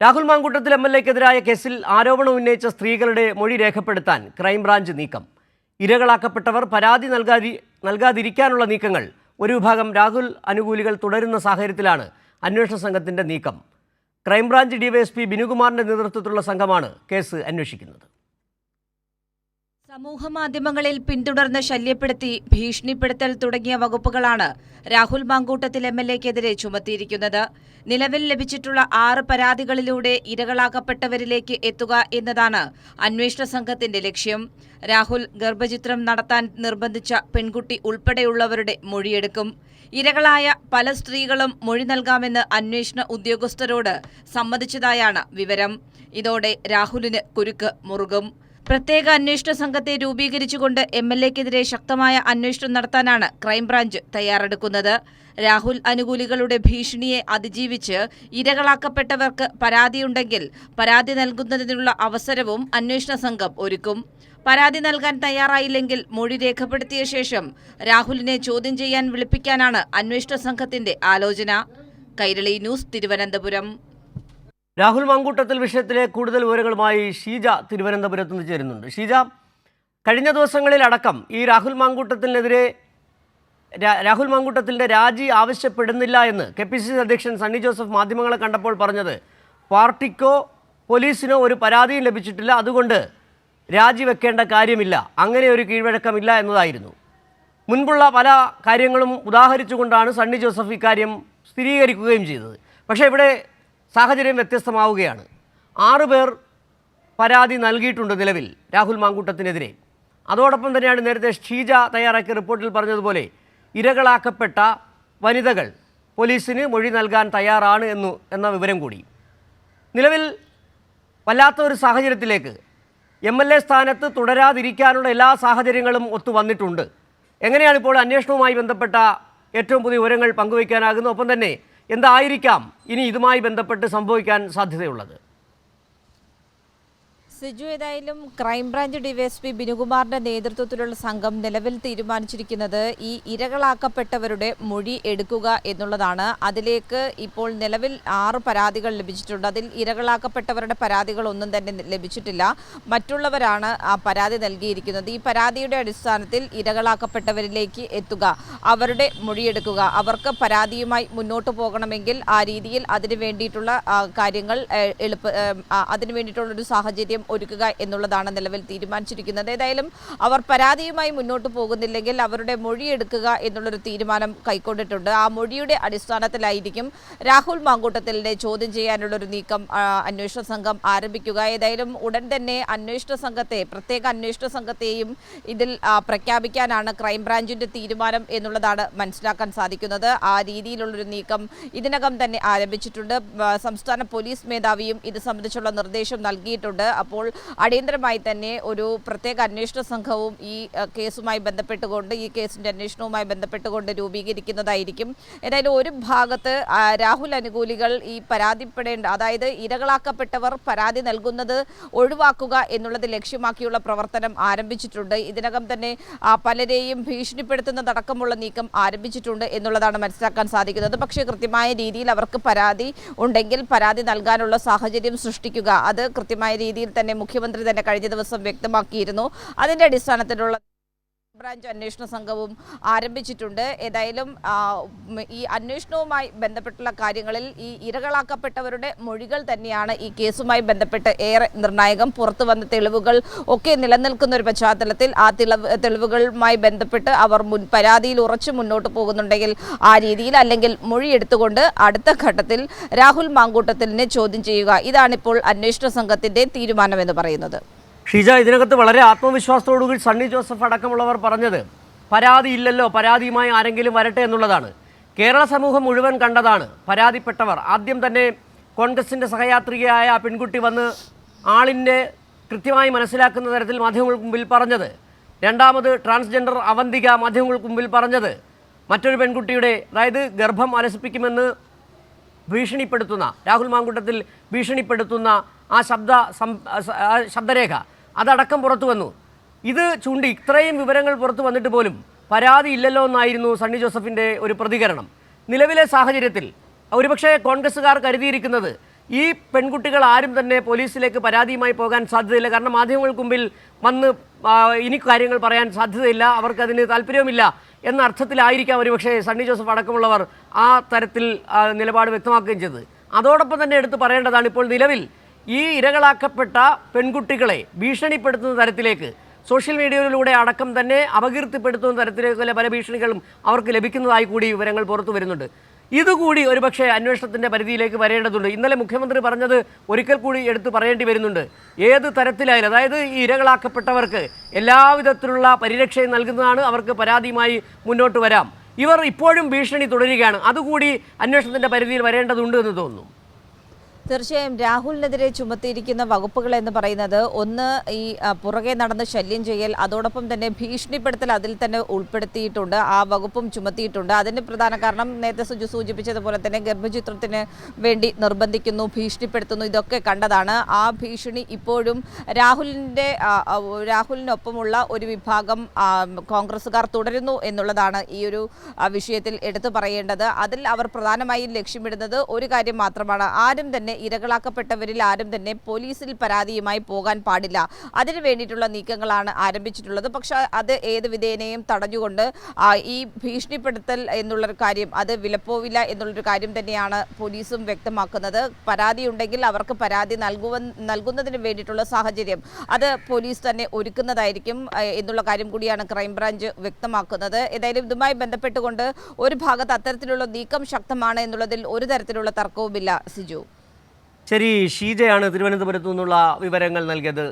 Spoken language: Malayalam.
രാഹുൽ മാങ്കൂട്ടത്തിൽ എംഎൽഎക്കെതിരായ കേസിൽ ആരോപണം ഉന്നയിച്ച സ്ത്രീകളുടെ മൊഴി രേഖപ്പെടുത്താൻ ക്രൈംബ്രാഞ്ച് നീക്കം. ഇരകളാക്കപ്പെട്ടവർ പരാതി നൽകാതിരിക്കാനുള്ള നീക്കങ്ങൾ ഒരു വിഭാഗം രാഹുൽ അനുകൂലികൾ തുടരുന്ന സാഹചര്യത്തിലാണ് അന്വേഷണ സംഘത്തിന്റെ നീക്കം. ക്രൈംബ്രാഞ്ച് ഡിവൈഎസ്പി ബിനുകുമാറിന്റെ നേതൃത്വത്തിലുള്ള സംഘമാണ് കേസ് അന്വേഷിക്കുന്നത്. സമൂഹമാധ്യമങ്ങളിൽ പിന്തുടർന്ന് ശല്യപ്പെടുത്തി ഭീഷണിപ്പെടുത്തൽ തുടങ്ങിയ വകുപ്പുകളാണ് രാഹുൽ മാങ്കൂട്ടത്തിൽ എംഎൽഎക്കെതിരെ ചുമത്തിയിരിക്കുന്നത്. നിലവിൽ ലഭിച്ചിട്ടുള്ള 6 പരാതികളിലൂടെ ഇരകളാക്കപ്പെട്ടവരിലേക്ക് എത്തുക എന്നതാണ് അന്വേഷണ സംഘത്തിന്റെ ലക്ഷ്യം. രാഹുൽ ഗർഭചിത്രം നടത്താൻ നിർബന്ധിച്ച പെൺകുട്ടി ഉൾപ്പെടെയുള്ളവരുടെ മൊഴിയെടുക്കും. ഇരകളായ പല സ്ത്രീകളും മൊഴി നൽകാമെന്ന് അന്വേഷണ ഉദ്യോഗസ്ഥരോട് സമ്മതിച്ചതായാണ് വിവരം. ഇതോടെ രാഹുലിന് കുരുക്ക് മുറുകും. പ്രത്യേക അന്വേഷണ സംഘത്തെ രൂപീകരിച്ചുകൊണ്ട് എംഎൽഎക്കെതിരെ ശക്തമായ അന്വേഷണം നടത്താനാണ് ക്രൈംബ്രാഞ്ച് തയ്യാറെടുക്കുന്നത്. രാഹുൽ അനുകൂലികളുടെ ഭീഷണിയെ അതിജീവിച്ച് ഇരകളാക്കപ്പെട്ടവർക്ക് പരാതിയുണ്ടെങ്കിൽ പരാതി നൽകുന്നതിനുള്ള അവസരവും അന്വേഷണ സംഘം ഒരുക്കും. പരാതി നൽകാൻ തയ്യാറായില്ലെങ്കിൽ മൊഴി രേഖപ്പെടുത്തിയ ശേഷം രാഹുലിനെ ചോദ്യം ചെയ്യാൻ വിളിപ്പിക്കാനാണ് അന്വേഷണ സംഘത്തിന്റെ ആലോചന. കൈരളി ന്യൂസ്, തിരുവനന്തപുരം. രാഹുൽ മാങ്കൂട്ടത്തിൽ വിഷയത്തിലെ കൂടുതൽ വിവരങ്ങളുമായി ഷീജ തിരുവനന്തപുരത്ത് നിന്ന് ചേരുന്നുണ്ട്. ഷീജ, കഴിഞ്ഞ ദിവസങ്ങളിലടക്കം ഈ രാഹുൽ മാങ്കൂട്ടത്തിൻ്റെ രാജി ആവശ്യപ്പെടുന്നില്ല എന്ന് KPCC അധ്യക്ഷൻ സണ്ണി ജോസഫ് മാധ്യമങ്ങളെ കണ്ടപ്പോൾ പറഞ്ഞത് പാർട്ടിക്കോ പോലീസിനോ ഒരു പരാതിയും ലഭിച്ചിട്ടില്ല, അതുകൊണ്ട് രാജിവെക്കേണ്ട കാര്യമില്ല, അങ്ങനെ ഒരു കീഴ്വഴക്കമില്ല എന്നതായിരുന്നു. മുൻപുള്ള പല കാര്യങ്ങളും ഉദാഹരിച്ചുകൊണ്ടാണ് സണ്ണി ജോസഫ് ഇക്കാര്യം സ്ഥിരീകരിക്കുകയും ചെയ്തത്. പക്ഷേ ഇവിടെ സാഹചര്യം വ്യത്യസ്തമാവുകയാണ്. 6 പേർ പരാതി നൽകിയിട്ടുണ്ട് നിലവിൽ രാഹുൽ മാങ്കൂട്ടത്തിനെതിരെ. അതോടൊപ്പം തന്നെയാണ് നേരത്തെ ഷീജ തയ്യാറാക്കിയ റിപ്പോർട്ടിൽ പറഞ്ഞതുപോലെ ഇരകളാക്കപ്പെട്ട വനിതകൾ പോലീസിന് മൊഴി നൽകാൻ തയ്യാറാണ് എന്ന വിവരം കൂടി. നിലവിൽ വല്ലാത്ത ഒരു സാഹചര്യത്തിലേക്ക് MLA സ്ഥാനത്ത് തുടരാതിരിക്കാനുള്ള എല്ലാ സാഹചര്യങ്ങളും ഒത്തു വന്നിട്ടുണ്ട്. എങ്ങനെയാണ് ഇപ്പോൾ അന്വേഷണവുമായി ബന്ധപ്പെട്ട ഏറ്റവും പുതിയ വിവരങ്ങൾ പങ്കുവയ്ക്കാനാകുന്നത്? ഒപ്പം തന്നെ എന്തായിരിക്കാം ഇനി ഇതുമായി ബന്ധപ്പെട്ട് സംഭവിക്കാൻ സാധ്യതയുള്ളത്? സിജു, ഏതായാലും ക്രൈംബ്രാഞ്ച് ഡിവൈഎസ്പി ബിനുകുമാറിന്റെ നേതൃത്വത്തിലുള്ള സംഘം നിലവിൽ തീരുമാനിച്ചിരിക്കുന്നത് ഈ ഇരകളാക്കപ്പെട്ടവരുടെ മൊഴി എടുക്കുക എന്നുള്ളതാണ്. അതിലേക്ക് ഇപ്പോൾ നിലവിൽ 6 പരാതികൾ ലഭിച്ചിട്ടുണ്ട്. അതിൽ ഇരകളാക്കപ്പെട്ടവരുടെ പരാതികളൊന്നും തന്നെ ലഭിച്ചിട്ടില്ല. മറ്റുള്ളവരാണ് ആ പരാതി നൽകിയിരിക്കുന്നത്. ഈ പരാതിയുടെ അടിസ്ഥാനത്തിൽ ഇരകളാക്കപ്പെട്ടവരിലേക്ക് എത്തുക, അവരുടെ മൊഴിയെടുക്കുക, അവർക്ക് പരാതിയുമായി മുന്നോട്ട് പോകണമെങ്കിൽ ആ രീതിയിൽ അതിനു വേണ്ടിയിട്ടുള്ള കാര്യങ്ങൾ അതിനു വേണ്ടിയിട്ടുള്ളൊരു സാഹചര്യം ഒരുക്കുക എന്നുള്ളതാണ് നിലവിൽ തീരുമാനിച്ചിരിക്കുന്നത്. ഏതായാലും അവർ പരാതിയുമായി മുന്നോട്ട് പോകുന്നില്ലെങ്കിൽ അവരുടെ മൊഴിയെടുക്കുക എന്നുള്ളൊരു തീരുമാനം കൈക്കൊണ്ടിട്ടുണ്ട്. ആ മൊഴിയുടെ അടിസ്ഥാനത്തിലായിരിക്കും രാഹുൽ മാങ്കൂട്ടത്തിലിനെ ചോദ്യം ചെയ്യാനുള്ളൊരു നീക്കം അന്വേഷണ സംഘം ആരംഭിക്കുക. ഏതായാലും ഉടൻ തന്നെ പ്രത്യേക അന്വേഷണ സംഘത്തെയും ഇതിൽ പ്രഖ്യാപിക്കാനാണ് ക്രൈംബ്രാഞ്ചിന്റെ തീരുമാനം എന്നുള്ളതാണ് മനസ്സിലാക്കാൻ സാധിക്കുന്നത്. ആ രീതിയിലുള്ളൊരു നീക്കം ഇതിനകം തന്നെ ആരംഭിച്ചിട്ടുണ്ട്. സംസ്ഥാന പോലീസ് മേധാവിയും ഇത് സംബന്ധിച്ചുള്ള നിർദ്ദേശം നൽകിയിട്ടുണ്ട്. അപ്പോൾ അടിയന്തരമായി തന്നെ ഒരു പ്രത്യേക അന്വേഷണ സംഘവും ഈ കേസുമായി ബന്ധപ്പെട്ടുകൊണ്ട്, ഈ കേസിന്റെ അന്വേഷണവുമായി ബന്ധപ്പെട്ടുകൊണ്ട് രൂപീകരിക്കുന്നതായിരിക്കും. ഏതായാലും ഒരു ഭാഗത്ത് രാഹുൽ അനുകൂലികൾ ഈ പരാതിപ്പെടേണ്ട, അതായത് ഇരകളാക്കപ്പെട്ടവർ പരാതി നൽകുന്നത് ഒഴിവാക്കുക എന്നുള്ളത് ലക്ഷ്യമാക്കിയുള്ള പ്രവർത്തനം ആരംഭിച്ചിട്ടുണ്ട്. ഇതിനകം തന്നെ പലരെയും ഭീഷണിപ്പെടുത്തുന്നതടക്കമുള്ള നീക്കം ആരംഭിച്ചിട്ടുണ്ട് എന്നുള്ളതാണ് മനസ്സിലാക്കാൻ സാധിക്കുന്നത്. പക്ഷേ കൃത്യമായ രീതിയിൽ അവർക്ക് പരാതി ഉണ്ടെങ്കിൽ പരാതി നൽകാനുള്ള സാഹചര്യം സൃഷ്ടിക്കുക, അത് കൃത്യമായ രീതിയിൽ തന്നെ മുഖ്യമന്ത്രി തന്നെ കഴിഞ്ഞ ദിവസം വ്യക്തമാക്കിയിരുന്നു. അതിന്റെ അടിസ്ഥാനത്തിലുള്ള ബ്രാഞ്ച് അന്വേഷണ സംഘവും ആരംഭിച്ചിട്ടുണ്ട്. ഏതായാലും ഈ അന്വേഷണവുമായി ബന്ധപ്പെട്ടുള്ള കാര്യങ്ങളിൽ ഈ ഇരകളാക്കപ്പെട്ടവരുടെ മൊഴികൾ തന്നെയാണ് ഈ കേസുമായി ബന്ധപ്പെട്ട് ഏറെ നിർണായകം. പുറത്തു വന്ന തെളിവുകൾ ഒക്കെ നിലനിൽക്കുന്ന ഒരു പശ്ചാത്തലത്തിൽ ആ തെളിവുകളുമായി ബന്ധപ്പെട്ട് അവർ പരാതിയിൽ ഉറച്ചു മുന്നോട്ട് പോകുന്നുണ്ടെങ്കിൽ ആ രീതിയിൽ, അല്ലെങ്കിൽ മൊഴിയെടുത്തുകൊണ്ട് അടുത്ത ഘട്ടത്തിൽ രാഹുൽ മാങ്കൂട്ടത്തിലിനെ ചോദ്യം ചെയ്യുക, ഇതാണിപ്പോൾ അന്വേഷണ സംഘത്തിന്റെ തീരുമാനമെന്ന് പറയുന്നത്. ഷീജ, ഇതിനകത്ത് വളരെ ആത്മവിശ്വാസത്തോടുകൂടി സണ്ണി ജോസഫ് അടക്കമുള്ളവർ പറഞ്ഞത് പരാതിയില്ലല്ലോ, പരാതിയുമായി ആരെങ്കിലും വരട്ടെ എന്നുള്ളതാണ്. കേരള സമൂഹം മുഴുവൻ കണ്ടതാണ് പരാതിപ്പെട്ടവർ. ആദ്യം തന്നെ കോൺഗ്രസിൻ്റെ സഹയാത്രികയായ ആ പെൺകുട്ടി വന്ന് ആളിനെ കൃത്യമായി മനസ്സിലാക്കുന്ന തരത്തിൽ മാധ്യമങ്ങൾക്ക് മുമ്പിൽ പറഞ്ഞത്, രണ്ടാമത് ട്രാൻസ്ജെൻഡർ അവന്തിക മാധ്യമങ്ങൾക്ക് മുമ്പിൽ പറഞ്ഞത്, മറ്റൊരു പെൺകുട്ടിയുടെ, അതായത് ഗർഭം അലസിപ്പിക്കുമെന്ന് ഭീഷണിപ്പെടുത്തുന്ന, രാഹുൽ മാങ്കൂട്ടത്തിൽ ഭീഷണിപ്പെടുത്തുന്ന ആ ശബ്ദരേഖ അതടക്കം പുറത്തു വന്നു. ഇത് ചൂണ്ടി ഇത്രയും വിവരങ്ങൾ പുറത്തു വന്നിട്ട് പോലും പരാതി ഇല്ലല്ലോ എന്നായിരുന്നു സണ്ണി ജോസഫിൻ്റെ ഒരു പ്രതികരണം. നിലവിലെ സാഹചര്യത്തിൽ ഒരുപക്ഷെ കോൺഗ്രസ്സുകാർ കരുതിയിരിക്കുന്നത് ഈ പെൺകുട്ടികൾ ആരും തന്നെ പോലീസിലേക്ക് പരാതിയുമായി പോകാൻ സാധ്യതയില്ല. കാരണം മാധ്യമങ്ങൾക്ക് മുമ്പിൽ വന്ന് ഇനി കാര്യങ്ങൾ പറയാൻ സാധ്യതയില്ല, അവർക്കതിന് താല്പര്യവുമില്ല എന്ന അർത്ഥത്തിലായിരിക്കാം ഒരുപക്ഷെ സണ്ണി ജോസഫ് അടക്കമുള്ളവർ ആ തരത്തിൽ നിലപാട് വ്യക്തമാക്കുകയും ചെയ്തത്. അതോടൊപ്പം തന്നെ എടുത്തു പറയേണ്ടതാണ്, ഇപ്പോൾ നിലവിൽ ഈ ഇരകളാക്കപ്പെട്ട പെൺകുട്ടികളെ ഭീഷണിപ്പെടുത്തുന്ന തരത്തിലേക്ക് സോഷ്യൽ മീഡിയയിലൂടെ അടക്കം തന്നെ അപകീർത്തിപ്പെടുത്തുന്ന തരത്തിലേക്ക് പല ഭീഷണികളും അവർക്ക് ലഭിക്കുന്നതായി കൂടി വിവരങ്ങൾ പുറത്തു വരുന്നുണ്ട്. ഇതുകൂടി ഒരുപക്ഷെ അന്വേഷണത്തിൻ്റെ പരിധിയിലേക്ക് വരേണ്ടതുണ്ട്. ഇന്നലെ മുഖ്യമന്ത്രി പറഞ്ഞത് ഒരിക്കൽ കൂടി എടുത്തു പറയേണ്ടി വരുന്നുണ്ട്. ഏത് തരത്തിലായാലും, അതായത് ഈ ഇരകളാക്കപ്പെട്ടവർക്ക് എല്ലാവിധത്തിലുള്ള പരിരക്ഷയും നൽകുന്നതാണ്, അവർക്ക് പരാതിയുമായി മുന്നോട്ട് വരാം. ഇവർ ഇപ്പോഴും ഭീഷണി തുടരുകയാണ്. അതുകൂടി അന്വേഷണത്തിൻ്റെ പരിധിയിൽ വരേണ്ടതുണ്ട് എന്ന് തോന്നുന്നു. തീർച്ചയായും രാഹുലിനെതിരെ ചുമത്തിയിരിക്കുന്ന വകുപ്പുകൾ എന്ന് പറയുന്നത് ഒന്ന് ഈ പുറകെ നടന്ന് ശല്യം ചെയ്യൽ, അതോടൊപ്പം തന്നെ ഭീഷണിപ്പെടുത്തൽ അതിൽ തന്നെ ഉൾപ്പെടുത്തിയിട്ടുണ്ട്, ആ വകുപ്പും ചുമത്തിയിട്ടുണ്ട്. അതിന് പ്രധാന കാരണം നേരത്തെ സൂചിപ്പിച്ചതുപോലെ തന്നെ ഗർഭചിത്രത്തിന് വേണ്ടി നിർബന്ധിക്കുന്നു, ഭീഷണിപ്പെടുത്തുന്നു, ഇതൊക്കെ കണ്ടതാണ്. ആ ഭീഷണി ഇപ്പോഴും രാഹുലിനൊപ്പമുള്ള ഒരു വിഭാഗം കോൺഗ്രസ്സുകാർ തുടരുന്നു എന്നുള്ളതാണ് ഈ ഒരു വിഷയത്തിൽ എടുത്തു പറയേണ്ടത്. അതിൽ അവർ പ്രധാനമായും ലക്ഷ്യമിടുന്നത് ഒരു കാര്യം മാത്രമാണ്, ആരും തന്നെ ഇരകളാക്കപ്പെട്ടവരിൽ ആരും തന്നെ പോലീസിൽ പരാതിയുമായി പോകാൻ പാടില്ല. അതിനു വേണ്ടിയിട്ടുള്ള നീക്കങ്ങളാണ് ആരംഭിച്ചിട്ടുള്ളത്. പക്ഷെ അത് ഏത് വിധേനയും തടഞ്ഞുകൊണ്ട് ഈ ഭീഷണിപ്പെടുത്തൽ എന്നുള്ളൊരു കാര്യം അത് വിലപ്പോവില്ല എന്നുള്ളൊരു കാര്യം തന്നെയാണ് പോലീസും വ്യക്തമാക്കുന്നത്. പരാതി ഉണ്ടെങ്കിൽ അവർക്ക് പരാതി നൽകുന്നതിന് വേണ്ടിയിട്ടുള്ള സാഹചര്യം അത് പോലീസ് തന്നെ ഒരുക്കുന്നതായിരിക്കും എന്നുള്ള കാര്യം കൂടിയാണ് ക്രൈംബ്രാഞ്ച് വ്യക്തമാക്കുന്നത്. ഏതായാലും ഇതുമായി ബന്ധപ്പെട്ടുകൊണ്ട് ഒരു ഭാഗത്ത് അത്തരത്തിലുള്ള നീക്കം ശക്തമാണ് എന്നുള്ളതിൽ ഒരു തരത്തിലുള്ള തർക്കവുമില്ല. സിജു, ശരി, ഷീജയാണ് തിരുവനന്തപുരത്തു നിന്നുള്ള വിവരങ്ങൾ നൽകിയത്.